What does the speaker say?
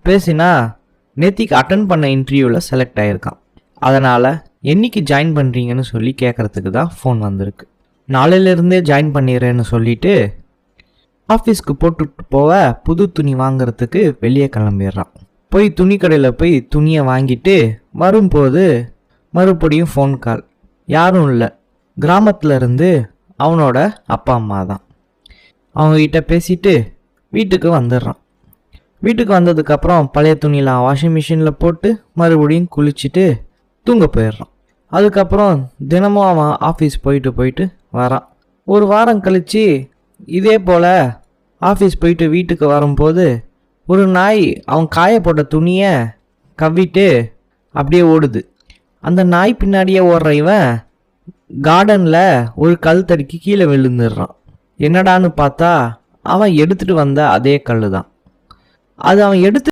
பேசினா நேத்திக்கு அட்டன் பண்ண இன்டர்வியூவில் செலக்ட் ஆகியிருக்கான். அதனால் என்னைக்கு ஜாயின் பண்ணுறீங்கன்னு சொல்லி கேட்குறதுக்கு தான் ஃபோன் வந்திருக்கு. நாளையிலேருந்தே ஜாயின் பண்ணிடுறேன்னு சொல்லிவிட்டு ஆஃபீஸ்க்கு போட்டுட்டு போக புது துணி வாங்கிறதுக்கு வெளியே கிளம்பிடுறான். போய் துணி கடையில் போய் துணியை வாங்கிட்டு வரும்போது மறுபடியும் ஃபோன் கால். யாரும் இல்லை, கிராமத்தில் இருந்து அவனோட அப்பா அம்மா தான். அவங்ககிட்ட பேசிட்டு வீட்டுக்கு வந்துடுறான். வீட்டுக்கு வந்ததுக்கப்புறம் பழைய துணியெலாம் வாஷிங் மிஷினில் போட்டு மறுபடியும் குளிச்சுட்டு தூங்க போயிடுறான். அதுக்கப்புறம் தினமும் அவன் ஆஃபீஸ் போயிட்டு வரான். ஒரு வாரம் கழித்து இதே போல் ஆஃபீஸ் போயிட்டு வீட்டுக்கு வரும்போது ஒரு நாய் அவன் காய போட்ட துணியை கவ்விட்டு அப்படியே ஓடுது. அந்த நாய் பின்னாடியே ஓடுற இவன் கார்டனில் ஒரு கல் தடுக்கி கீழே விழுந்துடுறான். என்னடான்னு பார்த்தா அவன் எடுத்துகிட்டு வந்த அதே கல் தான். அது அவன் எடுத்து